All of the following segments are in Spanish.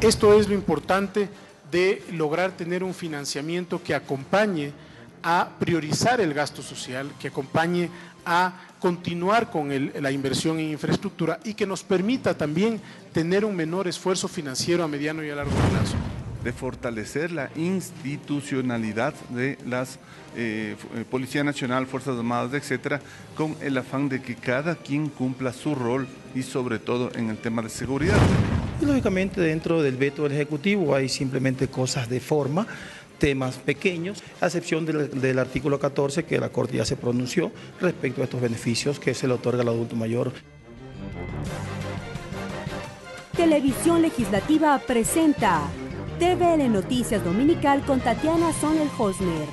Esto es lo importante de lograr tener un financiamiento que acompañe a priorizar el gasto social, que acompañe a continuar con la inversión en infraestructura y que nos permita también tener un menor esfuerzo financiero a mediano y a largo plazo. De fortalecer la institucionalidad de las Policía Nacional, Fuerzas Armadas, etcétera, con el afán de que cada quien cumpla su rol y sobre todo en el tema de seguridad. Y lógicamente dentro del veto del Ejecutivo hay simplemente cosas de forma, temas pequeños, a excepción del artículo 14 que la Corte ya se pronunció respecto a estos beneficios que se le otorga al adulto mayor. Televisión Legislativa presenta TVL Noticias Dominical con Tatiana Sonel-Hosner.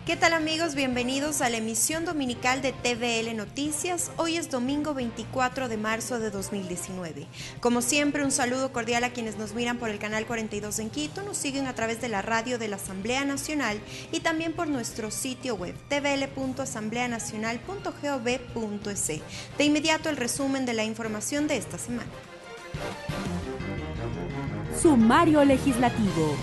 ¿Qué tal amigos? Bienvenidos a la emisión dominical de TVL Noticias. Hoy es domingo 24 de marzo de 2019. Como siempre, un saludo cordial a quienes nos miran por el canal 42 en Quito, nos siguen a través de la radio de la Asamblea Nacional y también por nuestro sitio web tvl.asambleanacional.gov.es. De inmediato el resumen de la información de esta semana. Sumario legislativo.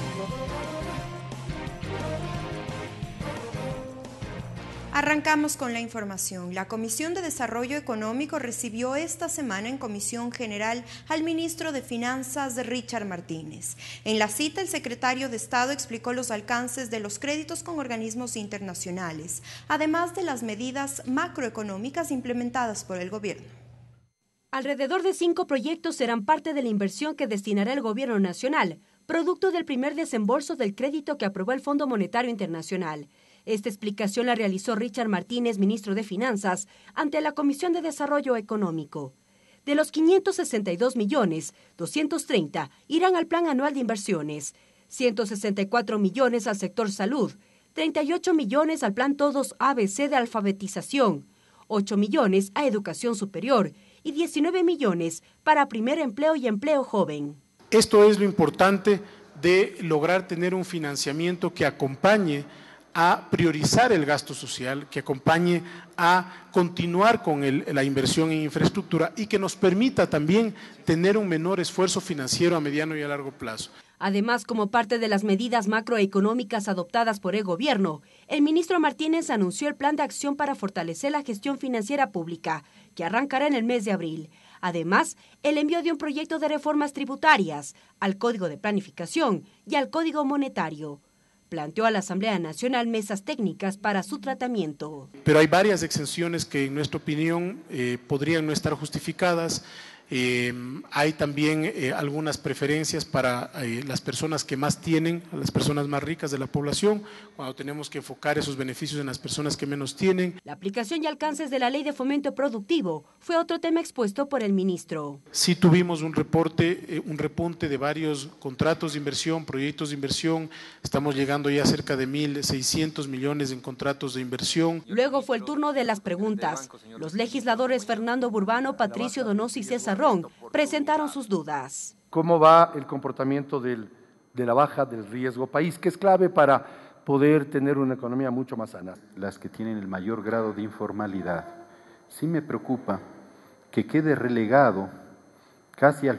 Arrancamos con la información. La Comisión de Desarrollo Económico recibió esta semana en Comisión General al ministro de Finanzas, Richard Martínez. En la cita, el secretario de Estado explicó los alcances de los créditos con organismos internacionales, además de las medidas macroeconómicas implementadas por el gobierno. Alrededor de 5 proyectos serán parte de la inversión que destinará el Gobierno Nacional, producto del primer desembolso del crédito que aprobó el Fondo Monetario Internacional. Esta explicación la realizó Richard Martínez, ministro de Finanzas, ante la Comisión de Desarrollo Económico. De los 562 millones, 230 irán al Plan Anual de Inversiones, 164 millones al sector salud, 38 millones al Plan Todos ABC de alfabetización, 8 millones a educación superior y 19 millones para primer empleo y empleo joven. Esto es lo importante de lograr tener un financiamiento que acompañe a priorizar el gasto social, que acompañe a continuar con la inversión en infraestructura y que nos permita también tener un menor esfuerzo financiero a mediano y a largo plazo. Además, como parte de las medidas macroeconómicas adoptadas por el gobierno, el ministro Martínez anunció el Plan de Acción para fortalecer la gestión financiera pública, que arrancará en el mes de abril. Además, el envío de un proyecto de reformas tributarias al Código de Planificación y al Código Monetario. Planteó a la Asamblea Nacional mesas técnicas para su tratamiento. Pero hay varias exenciones que en nuestra opinión podrían no estar justificadas. Hay también algunas preferencias para las personas que más tienen, a las personas más ricas de la población, cuando tenemos que enfocar esos beneficios en las personas que menos tienen. La aplicación y alcances de la Ley de Fomento Productivo fue otro tema expuesto por el ministro. Sí tuvimos un repunte de varios contratos de inversión, proyectos de inversión. Estamos llegando ya a cerca de 1.600 millones en contratos de inversión. Luego fue el turno de las preguntas. Los legisladores Fernando Burbano, Patricio Donoso y César presentaron sus dudas. ¿Cómo va el comportamiento de la baja del riesgo país, que es clave para poder tener una economía mucho más sana? Las que tienen el mayor grado de informalidad. Sí me preocupa que quede relegado casi al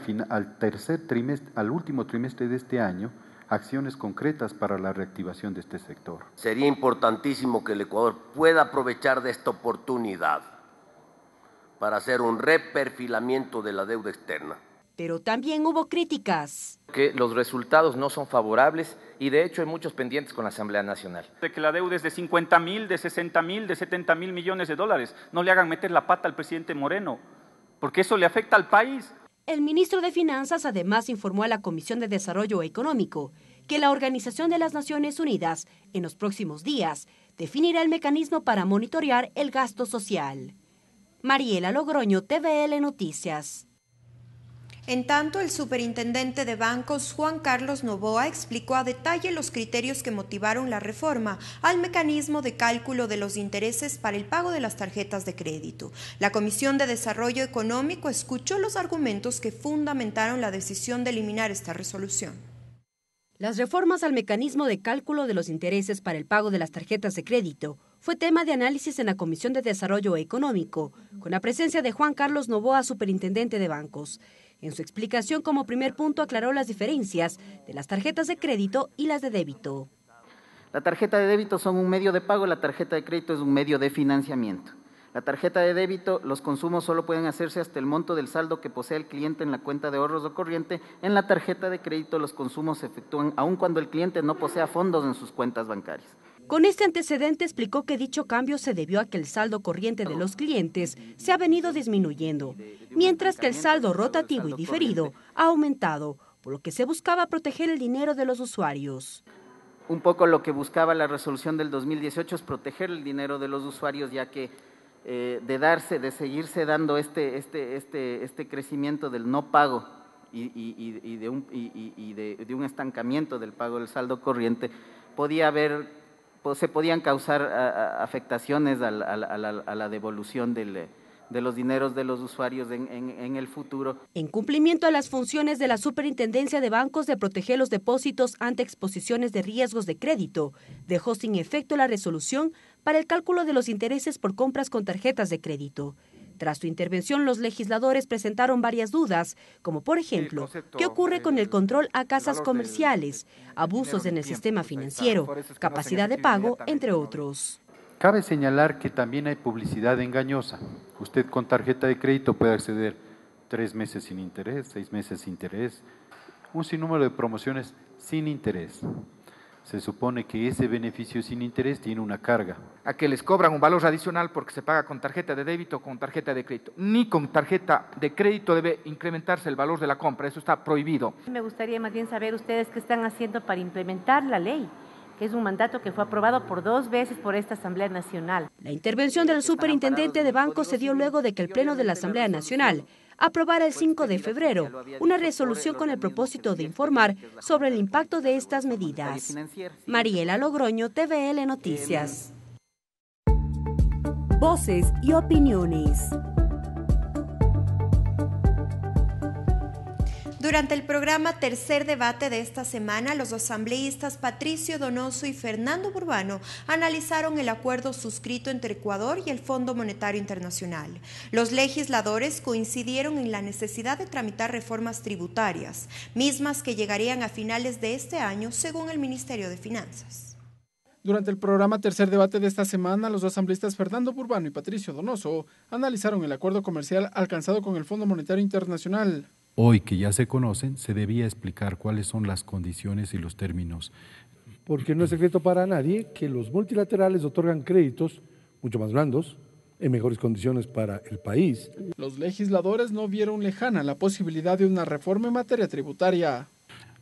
último trimestre de este año, acciones concretas para la reactivación de este sector. Sería importantísimo que el Ecuador pueda aprovechar de esta oportunidad para hacer un reperfilamiento de la deuda externa. Pero también hubo críticas. Que los resultados no son favorables y de hecho hay muchos pendientes con la Asamblea Nacional. De que la deuda es de 50.000, de 60.000, de 70.000 millones de dólares. No le hagan meter la pata al presidente Moreno, porque eso le afecta al país. El ministro de Finanzas además informó a la Comisión de Desarrollo Económico que la Organización de las Naciones Unidas en los próximos días definirá el mecanismo para monitorear el gasto social. Mariela Logroño, TVL Noticias. En tanto, el superintendente de bancos, Juan Carlos Novoa, explicó a detalle los criterios que motivaron la reforma al mecanismo de cálculo de los intereses para el pago de las tarjetas de crédito. La Comisión de Desarrollo Económico escuchó los argumentos que fundamentaron la decisión de eliminar esta resolución. Las reformas al mecanismo de cálculo de los intereses para el pago de las tarjetas de crédito fue tema de análisis en la Comisión de Desarrollo Económico, con la presencia de Juan Carlos Novoa, superintendente de bancos. En su explicación, como primer punto, aclaró las diferencias de las tarjetas de crédito y las de débito. La tarjeta de débito son un medio de pago, la tarjeta de crédito es un medio de financiamiento. La tarjeta de débito, los consumos solo pueden hacerse hasta el monto del saldo que posee el cliente en la cuenta de ahorros o corriente. En la tarjeta de crédito, los consumos se efectúan aun cuando el cliente no posea fondos en sus cuentas bancarias. Con este antecedente explicó que dicho cambio se debió a que el saldo corriente de los clientes se ha venido disminuyendo, mientras que el saldo rotativo y diferido ha aumentado, por lo que se buscaba proteger el dinero de los usuarios. Un poco lo que buscaba la resolución del 2018 es proteger el dinero de los usuarios, ya que de seguirse dando este crecimiento del no pago y de un estancamiento del pago del saldo corriente, se podían causar afectaciones a la devolución de los dineros de los usuarios en el futuro. En cumplimiento a las funciones de la Superintendencia de Bancos de proteger los depósitos ante exposiciones de riesgos de crédito, dejó sin efecto la resolución para el cálculo de los intereses por compras con tarjetas de crédito. Tras su intervención, los legisladores presentaron varias dudas, como por ejemplo, ¿qué ocurre con el control a casas comerciales, abusos en el sistema financiero, capacidad de pago, entre otros? Cabe señalar que también hay publicidad engañosa. Usted con tarjeta de crédito puede acceder 3 meses sin interés, 6 meses sin interés, un sinnúmero de promociones sin interés. Se supone que ese beneficio sin interés tiene una carga. A que les cobran un valor adicional porque se paga con tarjeta de débito o con tarjeta de crédito. Ni con tarjeta de crédito debe incrementarse el valor de la compra, eso está prohibido. Me gustaría más bien saber ustedes qué están haciendo para implementar la ley, que es un mandato que fue aprobado por 2 veces por esta Asamblea Nacional. La intervención del superintendente de bancos se dio luego de que el Pleno de la Asamblea Nacional aprobara el 5 de febrero una resolución con el propósito de informar sobre el impacto de estas medidas. Mariela Logroño, TVL Noticias. Voces y opiniones. Durante el programa Tercer Debate de esta semana, los asambleístas Patricio Donoso y Fernando Burbano analizaron el acuerdo suscrito entre Ecuador y el Fondo Monetario Internacional. Los legisladores coincidieron en la necesidad de tramitar reformas tributarias, mismas que llegarían a finales de este año, según el Ministerio de Finanzas. Durante el programa Tercer Debate de esta semana, los asambleístas Fernando Burbano y Patricio Donoso analizaron el acuerdo comercial alcanzado con el Fondo Monetario Internacional. Hoy que ya se conocen, se debía explicar cuáles son las condiciones y los términos. Porque no es secreto para nadie que los multilaterales otorgan créditos mucho más blandos, en mejores condiciones para el país. Los legisladores no vieron lejana la posibilidad de una reforma en materia tributaria.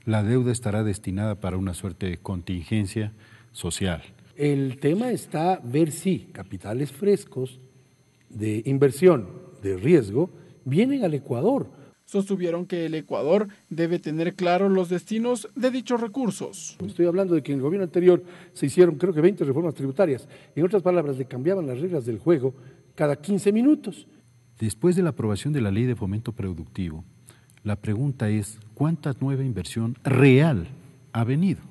La deuda estará destinada para una suerte de contingencia social. El tema está ver si capitales frescos de inversión, de riesgo, vienen al Ecuador. Sostuvieron que el Ecuador debe tener claros los destinos de dichos recursos. Estoy hablando de que en el gobierno anterior se hicieron creo que 20 reformas tributarias. En otras palabras, le cambiaban las reglas del juego cada 15 minutos. Después de la aprobación de la Ley de Fomento Productivo, la pregunta es, ¿cuánta nueva inversión real ha venido?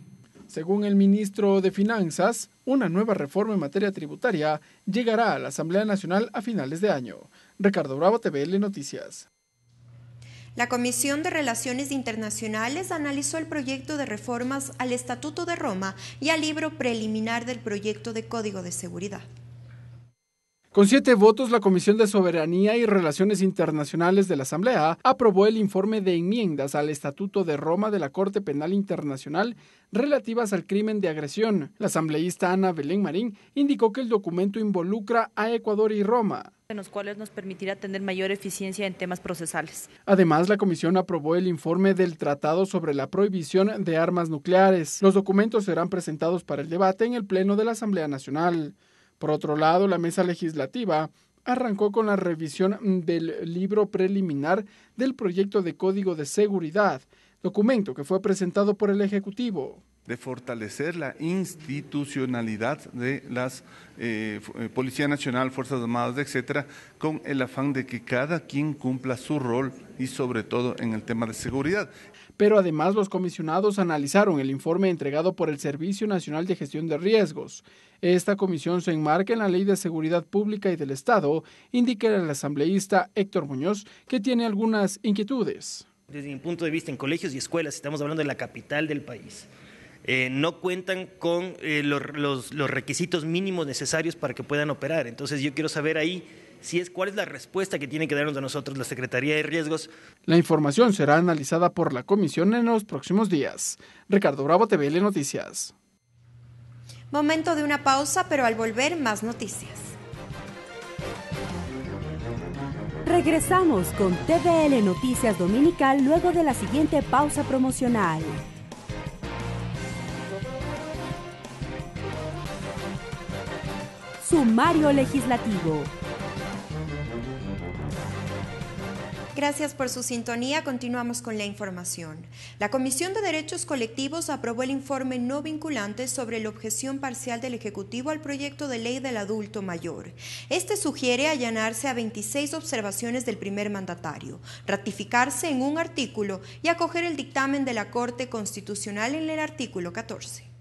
Según el ministro de Finanzas, una nueva reforma en materia tributaria llegará a la Asamblea Nacional a finales de año. Ricardo Bravo, TVL Noticias. La Comisión de Relaciones Internacionales analizó el proyecto de reformas al Estatuto de Roma y al libro preliminar del proyecto de Código de Seguridad. Con 7 votos, la Comisión de Soberanía y Relaciones Internacionales de la Asamblea aprobó el informe de enmiendas al Estatuto de Roma de la Corte Penal Internacional relativas al crimen de agresión. La asambleísta Ana Belén Marín indicó que el documento involucra a Ecuador y Roma, en los cuales nos permitirá tener mayor eficiencia en temas procesales. Además, la comisión aprobó el informe del Tratado sobre la Prohibición de Armas Nucleares. Los documentos serán presentados para el debate en el Pleno de la Asamblea Nacional. Por otro lado, la mesa legislativa arrancó con la revisión del libro preliminar del proyecto de Código de Seguridad, documento que fue presentado por el Ejecutivo. De fortalecer la institucionalidad de las Policía Nacional, Fuerzas Armadas, etcétera, con el afán de que cada quien cumpla su rol y sobre todo en el tema de seguridad. Pero además los comisionados analizaron el informe entregado por el Servicio Nacional de Gestión de Riesgos. Esta comisión se enmarca en la Ley de Seguridad Pública y del Estado, indica el asambleísta Héctor Muñoz, que tiene algunas inquietudes. Desde mi punto de vista, en colegios y escuelas, estamos hablando de la capital del país, no cuentan con los requisitos mínimos necesarios para que puedan operar. Entonces yo quiero saber ahí cuál es la respuesta que tiene que darnos a nosotros la Secretaría de Riesgos. La información será analizada por la comisión en los próximos días. Ricardo Bravo, TVL Noticias. Momento de una pausa, pero al volver más noticias. Regresamos con TVL Noticias Dominical luego de la siguiente pausa promocional. Sumario legislativo. Gracias por su sintonía. Continuamos con la información. La Comisión de Derechos Colectivos aprobó el informe no vinculante sobre la objeción parcial del Ejecutivo al proyecto de ley del adulto mayor. Este sugiere allanarse a 26 observaciones del primer mandatario, ratificarse en un artículo y acoger el dictamen de la Corte Constitucional en el artículo 14.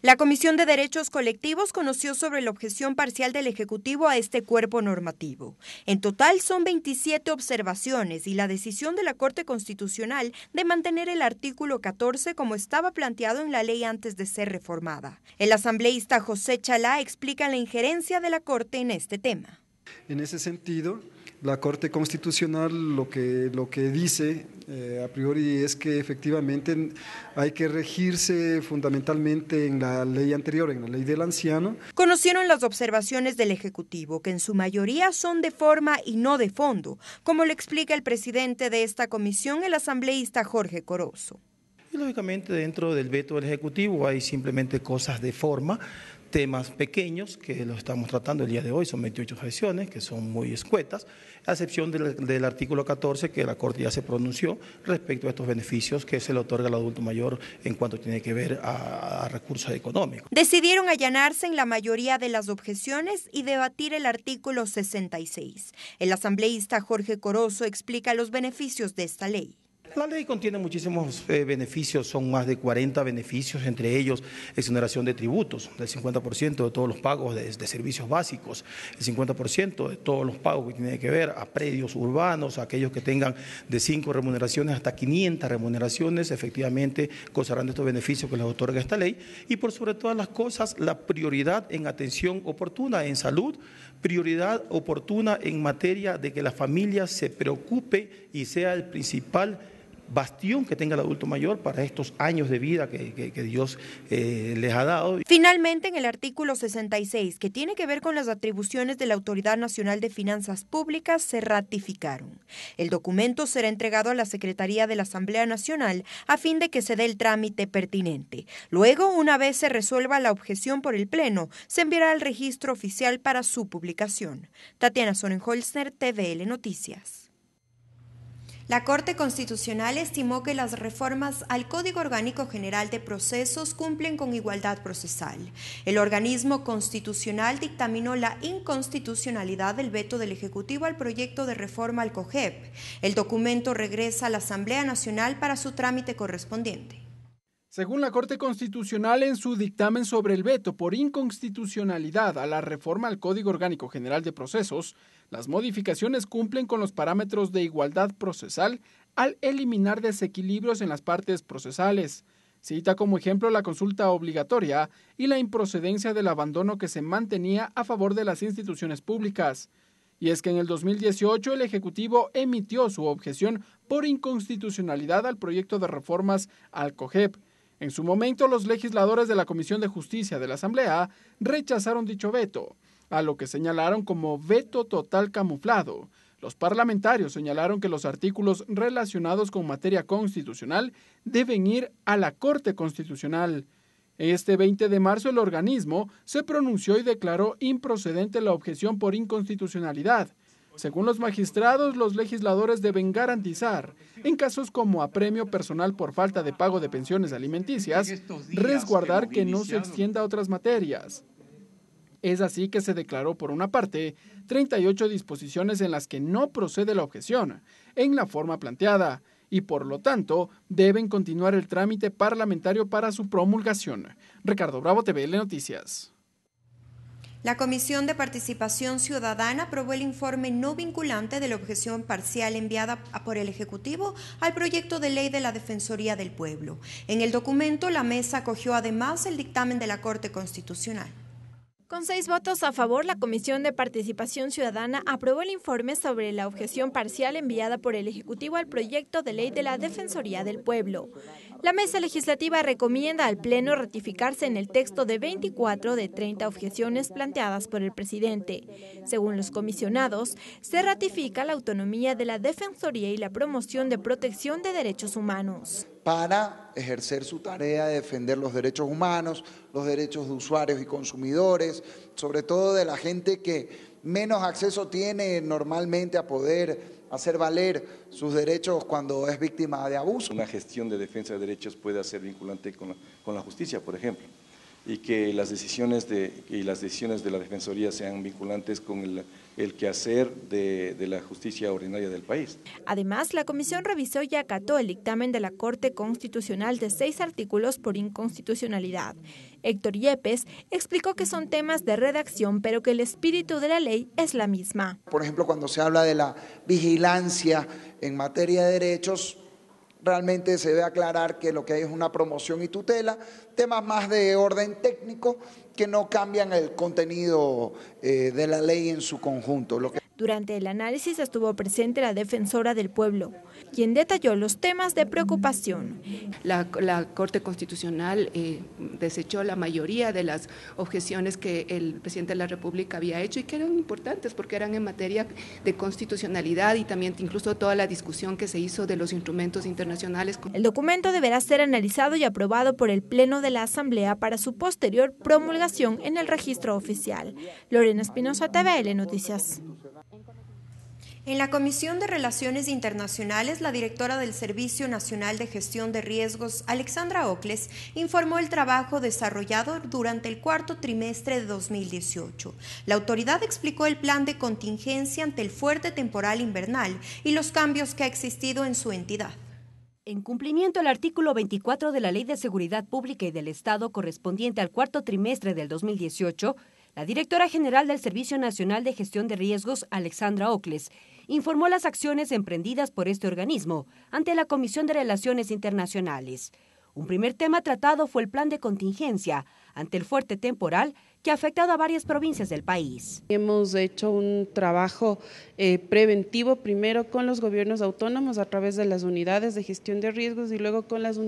La Comisión de Derechos Colectivos conoció sobre la objeción parcial del Ejecutivo a este cuerpo normativo. En total son 27 observaciones y la decisión de la Corte Constitucional de mantener el artículo 14 como estaba planteado en la ley antes de ser reformada. El asambleísta José Chalá explica la injerencia de la Corte en este tema. En ese sentido, la Corte Constitucional lo que dice a priori es que efectivamente hay que regirse fundamentalmente en la ley anterior, en la ley del anciano. Conocieron las observaciones del Ejecutivo, que en su mayoría son de forma y no de fondo, como lo explica el presidente de esta comisión, el asambleísta Jorge Corozo. Y lógicamente dentro del veto del Ejecutivo hay simplemente cosas de forma, temas pequeños que los estamos tratando el día de hoy, son 28 objeciones que son muy escuetas, a excepción del artículo 14 que la Corte ya se pronunció respecto a estos beneficios que se le otorga al adulto mayor en cuanto tiene que ver a recursos económicos. Decidieron allanarse en la mayoría de las objeciones y debatir el artículo 66. El asambleísta Jorge Corozo explica los beneficios de esta ley. La ley contiene muchísimos beneficios, son más de 40 beneficios, entre ellos exoneración de tributos, del 50% de todos los pagos de servicios básicos, el 50% de todos los pagos que tienen que ver a predios urbanos, a aquellos que tengan de 5 remuneraciones hasta 500 remuneraciones, efectivamente gozarán de estos beneficios que les otorga esta ley, y por sobre todas las cosas, la prioridad en atención oportuna en salud, prioridad oportuna en materia de que la familia se preocupe y sea el principal bastión que tenga el adulto mayor para estos años de vida que Dios les ha dado. Finalmente, en el artículo 66, que tiene que ver con las atribuciones de la Autoridad Nacional de Finanzas Públicas, se ratificaron. El documento será entregado a la Secretaría de la Asamblea Nacional a fin de que se dé el trámite pertinente. Luego, una vez se resuelva la objeción por el Pleno, se enviará al registro oficial para su publicación. Tatiana Sonnenholzner, TVL Noticias. La Corte Constitucional estimó que las reformas al Código Orgánico General de Procesos cumplen con igualdad procesal. El organismo constitucional dictaminó la inconstitucionalidad del veto del Ejecutivo al proyecto de reforma al COGEP. El documento regresa a la Asamblea Nacional para su trámite correspondiente. Según la Corte Constitucional, en su dictamen sobre el veto por inconstitucionalidad a la reforma al Código Orgánico General de Procesos, las modificaciones cumplen con los parámetros de igualdad procesal al eliminar desequilibrios en las partes procesales. Cita como ejemplo la consulta obligatoria y la improcedencia del abandono que se mantenía a favor de las instituciones públicas. Y es que en el 2018 el Ejecutivo emitió su objeción por inconstitucionalidad al proyecto de reformas al COGEP. En su momento, los legisladores de la Comisión de Justicia de la Asamblea rechazaron dicho veto, a lo que señalaron como veto total camuflado. Los parlamentarios señalaron que los artículos relacionados con materia constitucional deben ir a la Corte Constitucional. Este 20 de marzo el organismo se pronunció y declaró improcedente la objeción por inconstitucionalidad. Según los magistrados, los legisladores deben garantizar, en casos como apremio personal por falta de pago de pensiones alimenticias, resguardar que no se extienda a otras materias. Es así que se declaró, por una parte, 38 disposiciones en las que no procede la objeción, en la forma planteada, y por lo tanto deben continuar el trámite parlamentario para su promulgación. Ricardo Bravo, TVL Noticias. La Comisión de Participación Ciudadana aprobó el informe no vinculante de la objeción parcial enviada por el Ejecutivo al proyecto de ley de la Defensoría del Pueblo. En el documento, la mesa acogió además el dictamen de la Corte Constitucional. Con 6 votos a favor, la Comisión de Participación Ciudadana aprobó el informe sobre la objeción parcial enviada por el Ejecutivo al proyecto de ley de la Defensoría del Pueblo. La Mesa Legislativa recomienda al Pleno ratificarse en el texto de 24 de 30 objeciones planteadas por el presidente. Según los comisionados, se ratifica la autonomía de la Defensoría y la promoción de protección de derechos humanos. Para ejercer su tarea de defender los derechos humanos, los derechos de usuarios y consumidores, sobre todo de la gente que menos acceso tiene normalmente a poder hacer valer sus derechos cuando es víctima de abuso. Una gestión de defensa de derechos puede ser vinculante con la justicia, por ejemplo, y que las decisiones de la Defensoría sean vinculantes con el quehacer de la justicia ordinaria del país. Además, la comisión revisó y acató el dictamen de la Corte Constitucional de 6 artículos por inconstitucionalidad. Héctor Yepes explicó que son temas de redacción, pero que el espíritu de la ley es la misma. Por ejemplo, cuando se habla de la vigilancia en materia de derechos, realmente se debe aclarar que lo que hay es una promoción y tutela, temas más de orden técnico que no cambian el contenido de la ley en su conjunto. Durante el análisis estuvo presente la defensora del pueblo, quien detalló los temas de preocupación. La Corte Constitucional desechó la mayoría de las objeciones que el presidente de la República había hecho y que eran importantes porque eran en materia de constitucionalidad y también incluso toda la discusión que se hizo de los instrumentos internacionales. El documento deberá ser analizado y aprobado por el Pleno de la Asamblea para su posterior promulgación en el registro oficial. Lorena Espinosa, TVL Noticias. En la Comisión de Relaciones Internacionales, la directora del Servicio Nacional de Gestión de Riesgos, Alexandra Ocles, informó el trabajo desarrollado durante el cuarto trimestre de 2018. La autoridad explicó el plan de contingencia ante el fuerte temporal invernal y los cambios que ha existido en su entidad. En cumplimiento al artículo 24 de la Ley de Seguridad Pública y del Estado correspondiente al cuarto trimestre del 2018, la directora general del Servicio Nacional de Gestión de Riesgos, Alexandra Ocles, informó las acciones emprendidas por este organismo ante la Comisión de Relaciones Internacionales. Un primer tema tratado fue el plan de contingencia ante el fuerte temporal que ha afectado a varias provincias del país. Hemos hecho un trabajo preventivo primero con los gobiernos autónomos a través de las unidades de gestión de riesgos y luego con las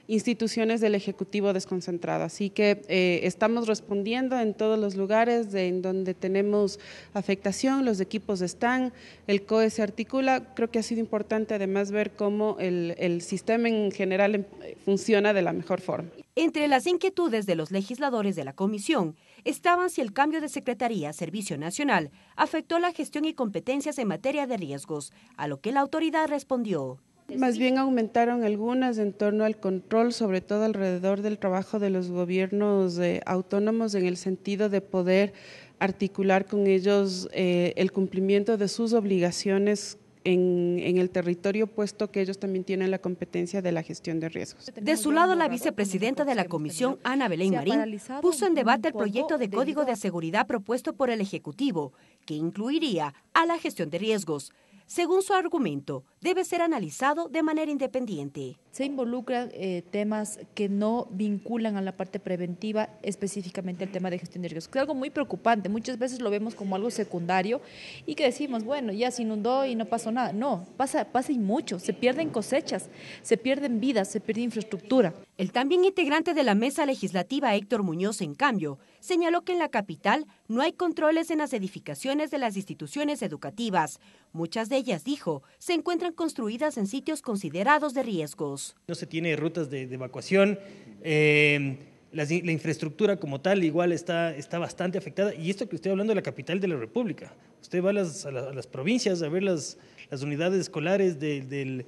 instituciones del Ejecutivo desconcentrado. Así que estamos respondiendo en todos los lugares en donde tenemos afectación, los equipos están, el COE se articula. Creo que ha sido importante además ver cómo el sistema en general funciona de la mejor forma. Entre las inquietudes de los legisladores de la comisión estaban si el cambio de Secretaría a Servicio Nacional afectó la gestión y competencias en materia de riesgos, a lo que la autoridad respondió. Más bien aumentaron algunas en torno al control, sobre todo alrededor del trabajo de los gobiernos autónomos en el sentido de poder articular con ellos el cumplimiento de sus obligaciones en el territorio, puesto que ellos también tienen la competencia de la gestión de riesgos. De su lado, la vicepresidenta de la comisión, Ana Belén Marín, puso en debate el proyecto de Código de Seguridad propuesto por el Ejecutivo, que incluiría a la gestión de riesgos. Según su argumento, debe ser analizado de manera independiente. Se involucran temas que no vinculan a la parte preventiva, específicamente el tema de gestión de riesgos, que es algo muy preocupante. Muchas veces lo vemos como algo secundario y que decimos, bueno, ya se inundó y no pasó nada. No, pasa y mucho, se pierden cosechas, se pierden vidas, se pierde infraestructura. El también integrante de la mesa legislativa, Héctor Muñoz, en cambio, señaló que en la capital no hay controles en las edificaciones de las instituciones educativas. Muchas de ellas, dijo, se encuentran construidas en sitios considerados de riesgos. No se tiene rutas de evacuación, la infraestructura como tal igual está bastante afectada, y esto que estoy hablando de la capital de la República. Usted va a las provincias a ver las unidades escolares de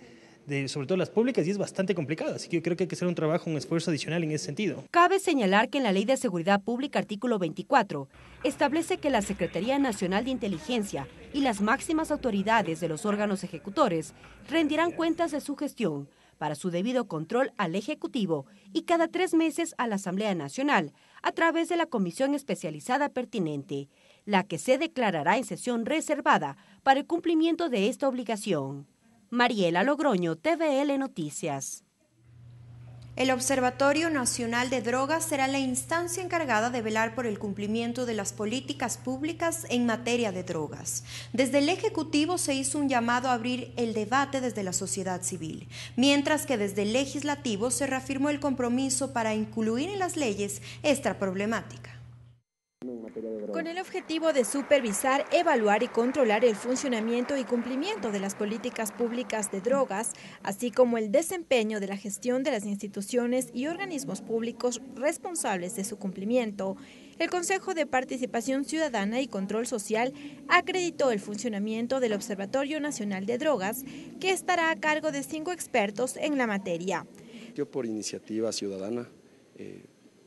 sobre todo las públicas, y es bastante complicado. Así que yo creo que hay que hacer un esfuerzo adicional en ese sentido. Cabe señalar que en la Ley de Seguridad Pública, artículo 24, establece que la Secretaría Nacional de Inteligencia y las máximas autoridades de los órganos ejecutores rendirán cuentas de su gestión para su debido control al Ejecutivo y cada 3 meses a la Asamblea Nacional a través de la comisión especializada pertinente, la que se declarará en sesión reservada para el cumplimiento de esta obligación. Mariela Logroño, TVL Noticias. El Observatorio Nacional de Drogas será la instancia encargada de velar por el cumplimiento de las políticas públicas en materia de drogas. Desde el Ejecutivo se hizo un llamado a abrir el debate desde la sociedad civil, mientras que desde el Legislativo se reafirmó el compromiso para incluir en las leyes esta problemática. Con el objetivo de supervisar, evaluar y controlar el funcionamiento y cumplimiento de las políticas públicas de drogas, así como el desempeño de la gestión de las instituciones y organismos públicos responsables de su cumplimiento, el Consejo de Participación Ciudadana y Control Social acreditó el funcionamiento del Observatorio Nacional de Drogas, que estará a cargo de 5 expertos en la materia. Por iniciativa ciudadana,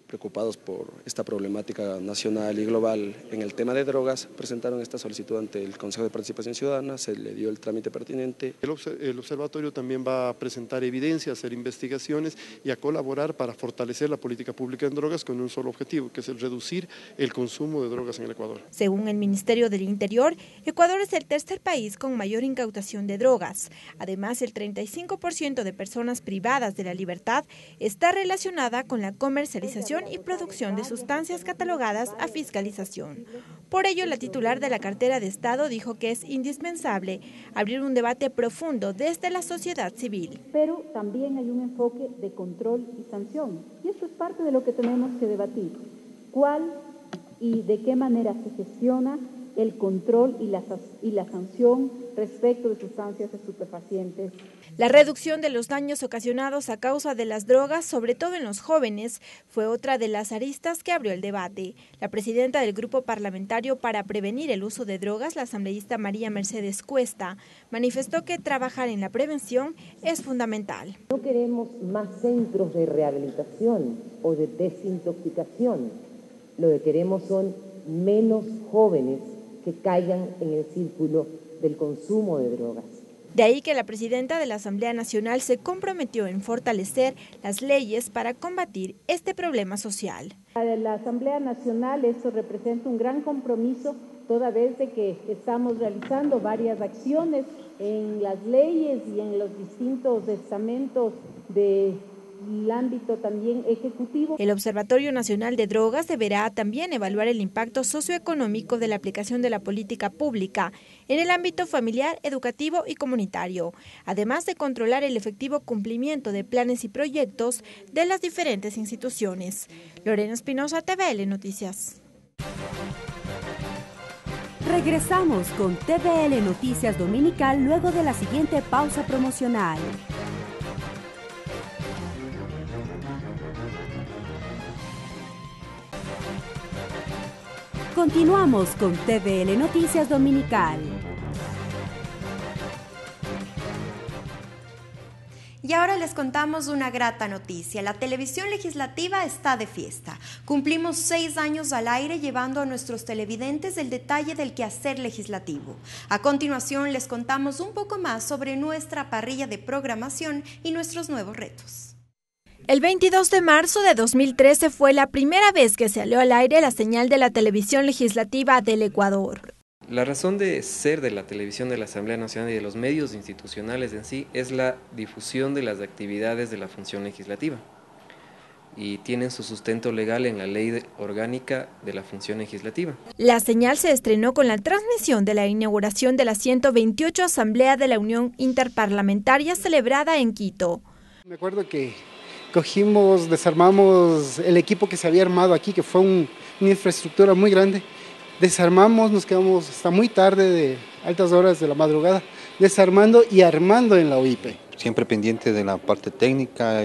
preocupados por esta problemática nacional y global en el tema de drogas, presentaron esta solicitud ante el Consejo de Participación Ciudadana, se le dio el trámite pertinente. El observatorio también va a presentar evidencia, hacer investigaciones y a colaborar para fortalecer la política pública en drogas con un solo objetivo, que es el reducir el consumo de drogas en el Ecuador. Según el Ministerio del Interior, Ecuador es el tercer país con mayor incautación de drogas. Además, el 35% de personas privadas de la libertad está relacionada con la comercialización y producción de sustancias catalogadas a fiscalización. Por ello, la titular de la cartera de Estado dijo que es indispensable abrir un debate profundo desde la sociedad civil. Pero también hay un enfoque de control y sanción, y esto es parte de lo que tenemos que debatir. ¿Cuál y de qué manera se gestiona el control y la sanción respecto de sustancias estupefacientes? La reducción de los daños ocasionados a causa de las drogas, sobre todo en los jóvenes, fue otra de las aristas que abrió el debate. La presidenta del Grupo Parlamentario para Prevenir el Uso de Drogas, la asambleísta María Mercedes Cuesta, manifestó que trabajar en la prevención es fundamental. No queremos más centros de rehabilitación o de desintoxicación. Lo que queremos son menos jóvenes que caigan en el círculo del consumo de drogas. De ahí que la presidenta de la Asamblea Nacional se comprometió en fortalecer las leyes para combatir este problema social. Para la Asamblea Nacional esto representa un gran compromiso, toda vez de que estamos realizando varias acciones en las leyes y en los distintos estamentos del ámbito también ejecutivo. El Observatorio Nacional de Drogas deberá también evaluar el impacto socioeconómico de la aplicación de la política pública en el ámbito familiar, educativo y comunitario, además de controlar el efectivo cumplimiento de planes y proyectos de las diferentes instituciones. Lorena Espinosa, TVL Noticias. Regresamos con TVL Noticias Dominical luego de la siguiente pausa promocional. Continuamos con TVL Noticias Dominical. Y ahora les contamos una grata noticia. La televisión legislativa está de fiesta. Cumplimos 6 años al aire llevando a nuestros televidentes el detalle del quehacer legislativo. A continuación les contamos un poco más sobre nuestra parrilla de programación y nuestros nuevos retos. El 22 de marzo de 2013 fue la primera vez que salió al aire la señal de la televisión legislativa del Ecuador. La razón de ser de la televisión de la Asamblea Nacional y de los medios institucionales en sí es la difusión de las actividades de la función legislativa y tienen su sustento legal en la Ley Orgánica de la Función Legislativa. La señal se estrenó con la transmisión de la inauguración de la 128 Asamblea de la Unión Interparlamentaria celebrada en Quito. Me acuerdo que desarmamos el equipo que se había armado aquí, que fue una infraestructura muy grande. Desarmamos, nos quedamos hasta muy tarde, de altas horas de la madrugada, desarmando y armando en la OIP. Siempre pendiente de la parte técnica,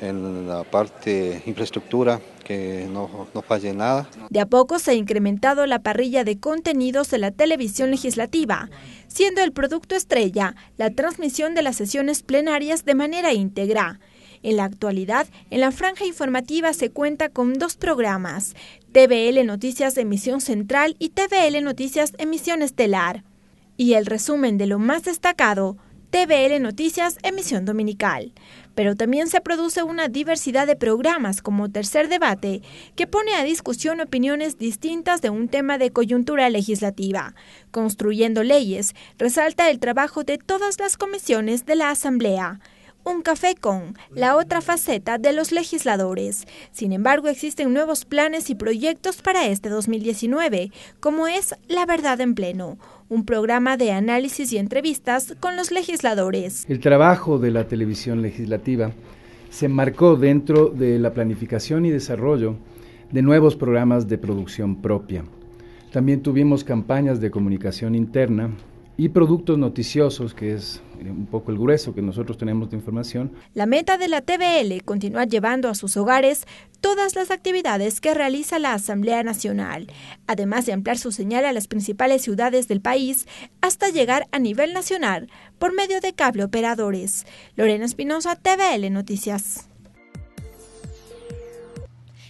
en la parte infraestructura, que no falle nada. De a poco se ha incrementado la parrilla de contenidos de la televisión legislativa, siendo el producto estrella la transmisión de las sesiones plenarias de manera íntegra. En la actualidad, en la franja informativa se cuenta con 2 programas, TVL Noticias Emisión Central y TVL Noticias Emisión Estelar. Y el resumen de lo más destacado, TVL Noticias Emisión Dominical. Pero también se produce una diversidad de programas como Tercer Debate, que pone a discusión opiniones distintas de un tema de coyuntura legislativa. Construyendo leyes, resalta el trabajo de todas las comisiones de la Asamblea. Un café con la otra faceta de los legisladores. Sin embargo, existen nuevos planes y proyectos para este 2019, como es La Verdad en Pleno, un programa de análisis y entrevistas con los legisladores. El trabajo de la televisión legislativa se enmarcó dentro de la planificación y desarrollo de nuevos programas de producción propia. También tuvimos campañas de comunicación interna y productos noticiosos, que es un poco el grueso que nosotros tenemos de información. La meta de la TVL, continuar llevando a sus hogares todas las actividades que realiza la Asamblea Nacional, además de ampliar su señal a las principales ciudades del país hasta llegar a nivel nacional por medio de cable operadores. Lorena Espinosa, TVL Noticias.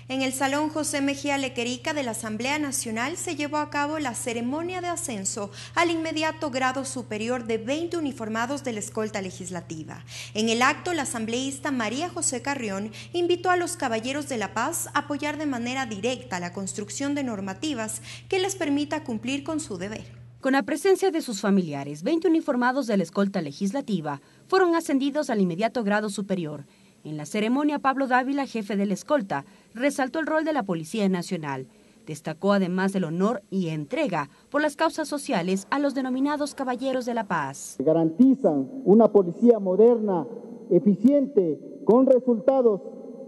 En el Salón José Mejía Lequerica de la Asamblea Nacional se llevó a cabo la ceremonia de ascenso al inmediato grado superior de 20 uniformados de la escolta legislativa. En el acto, la asambleísta María José Carrión invitó a los caballeros de la paz a apoyar de manera directa la construcción de normativas que les permita cumplir con su deber. Con la presencia de sus familiares, 20 uniformados de la escolta legislativa fueron ascendidos al inmediato grado superior. En la ceremonia, Pablo Dávila, jefe de la escolta, resaltó el rol de la Policía Nacional. Destacó además del honor y entrega por las causas sociales a los denominados Caballeros de la Paz. Garantizan una policía moderna, eficiente, con resultados,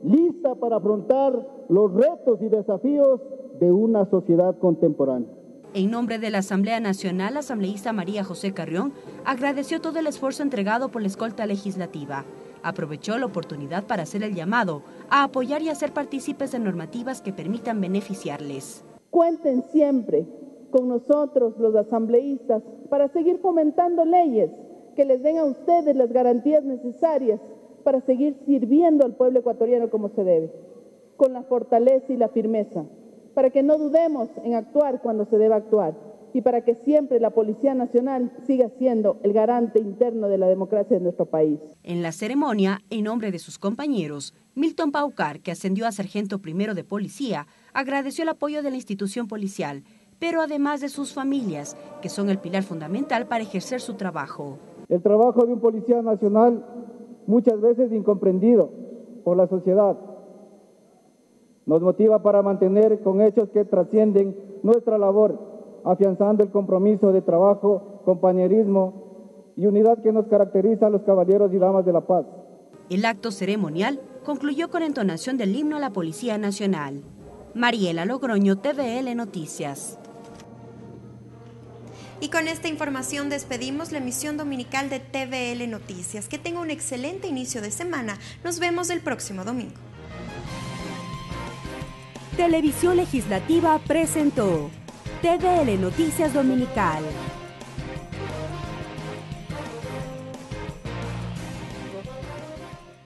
lista para afrontar los retos y desafíos de una sociedad contemporánea. En nombre de la Asamblea Nacional, la asambleísta María José Carrión agradeció todo el esfuerzo entregado por la escolta legislativa. Aprovechó la oportunidad para hacer el llamado a apoyar y hacer partícipes de normativas que permitan beneficiarles. Cuenten siempre con nosotros, los asambleístas, para seguir fomentando leyes que les den a ustedes las garantías necesarias para seguir sirviendo al pueblo ecuatoriano como se debe, con la fortaleza y la firmeza, para que no dudemos en actuar cuando se deba actuar y para que siempre la Policía Nacional siga siendo el garante interno de la democracia de nuestro país. En la ceremonia, en nombre de sus compañeros, Milton Paucar, que ascendió a sargento primero de policía, agradeció el apoyo de la institución policial, pero además de sus familias, que son el pilar fundamental para ejercer su trabajo. El trabajo de un policía nacional muchas veces incomprendido por la sociedad nos motiva para mantener con hechos que trascienden nuestra labor, afianzando el compromiso de trabajo, compañerismo y unidad que nos caracteriza a los caballeros y damas de la paz. El acto ceremonial concluyó con entonación del himno a la Policía Nacional. Mariela Logroño, TVL Noticias. Y con esta información despedimos la emisión dominical de TVL Noticias. Que tenga un excelente inicio de semana. Nos vemos el próximo domingo. Televisión Legislativa presentó TVL Noticias Dominical.